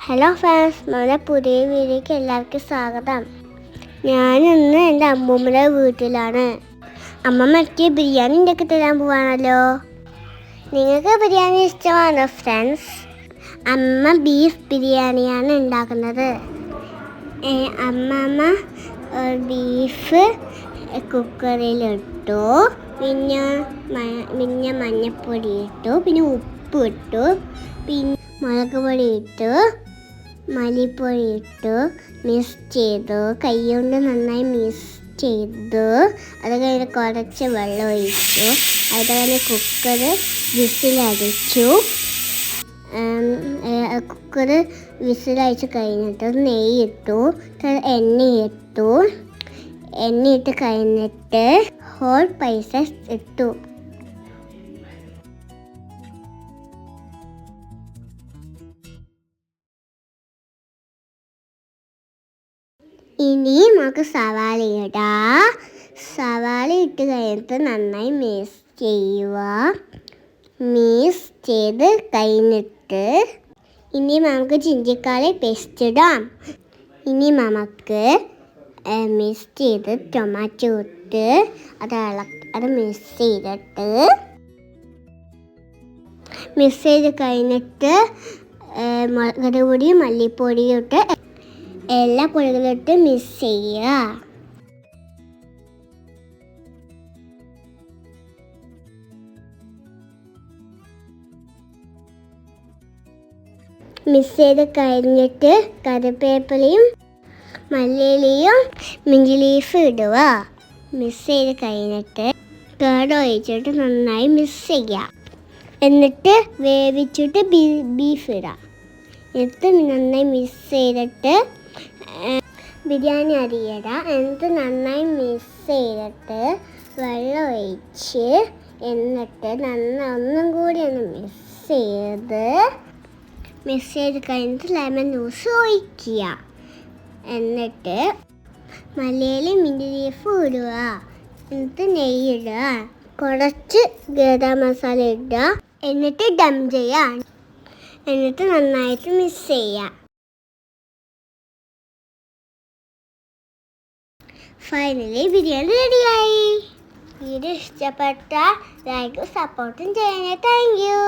Hello friends, നമ്മുടെ പുതിയ വീഡിയോയ്ക്ക് എല്ലാവർക്കും സ്വാഗതം. ഞാനിന്ന് എൻ്റെ അമ്മൂമ്മയുടെ വീട്ടിലാണ്. അമ്മമ്മയ്ക്ക് ബിരിയാണി ഉണ്ടാക്കി തരാൻ പോവാണല്ലോ. നിങ്ങൾക്ക് ബിരിയാണി ഇഷ്ടമാണോ ഫ്രണ്ട്സ്? അമ്മ ബീഫ് ബിരിയാണിയാണ് ഉണ്ടാക്കുന്നത്. അമ്മമ്മ ബീഫ് കുക്കറിലിട്ടു, പിന്നെ മഞ്ഞൾപ്പൊടി ഇട്ടു, പിന്നെ ഉപ്പ് ഇട്ടു, പിന്നെ മുളക് പൊടി ഇട്ടു, മല്ലിപ്പൊടി ഇട്ടു, മിക്സ് ചെയ്തു. കൈ കൊണ്ട് നന്നായി മിക്സ് ചെയ്തു. അത് കഴിഞ്ഞ് കുറച്ച് വെള്ളം ഒഴിച്ചു. അത് കഴിഞ്ഞ് കുക്കർ വിസിലടിച്ചു. കുക്കർ വിസിലടിച്ച് കഴിഞ്ഞിട്ട് നെയ്യിട്ടു, എണ്ണയിട്ട് കഴിഞ്ഞിട്ട് ഹോൾ സ്പൈസസ് ഇട്ടു. ഇനി നമുക്ക് സവാള ഇടാം. സവാള ഇട്ട് കഴിഞ്ഞിട്ട് നന്നായി മിക്സ് ചെയ്യുക. മിക്സ് ചെയ്ത് കഴിഞ്ഞിട്ട് ഇനി നമുക്ക് ജിഞ്ചിക്കാളി പേസ്റ്റ് ഇടാം. ഇനി നമുക്ക് മിക്സ് ചെയ്ത് ടൊമാറ്റോ ഇട്ട് അത് മിക്സ് ചെയ്ത് കഴിഞ്ഞിട്ട് മുളക് പൊടിയും മല്ലിപ്പൊടിയും ഇട്ട് എല്ലാ പൊടികളിട്ട് മിക്സ് ചെയ്യുക. മിക്സ് ചെയ്ത് കഴിഞ്ഞിട്ട് കറിവേപ്പിലയും മല്ലിയിലയും മിഞ്ചി ലീഫ് ഇടുക. മിക്സ് ചെയ്ത് കഴിഞ്ഞിട്ട് കർഡ് ഒഴിച്ചിട്ട് നന്നായി മിക്സ് ചെയ്യുക. എന്നിട്ട് വേവിച്ചിട്ട് ബീഫ് ഇടാം. എന്നിട്ട് നന്നായി മിക്സ് ചെയ്തിട്ട് ബിരിയാണി അരിയിടാം. എന്നിട്ട് നന്നായി മിക്സ് ചെയ്തിട്ട് വെള്ളം ഒഴിച്ച് എന്നിട്ട് ഒന്നും കൂടി ഒന്ന് മിക്സ് ചെയ്ത് കഴിഞ്ഞിട്ട് ലെമൺ ജ്യൂസ് ഒഴിക്കുക. എന്നിട്ട് മല്ലിയിലയും മിൻറ്റ് ലീഫും ഇടുക. എന്നിട്ട് നെയ്യ് ഇടുക. കുറച്ച് ഗരം മസാല ഇടുക. എന്നിട്ട് ദം ചെയ്യുക. എന്നിട്ട് നന്നായിട്ട് മിക്സ് ചെയ്യുക. ഫൈനലി ബിരിയാണി റെഡിയായി. വീഡിയോ ഇഷ്ടപ്പെട്ടാൽ ലൈക്കും സപ്പോർട്ടും ചെയ്യണേ. Thank you.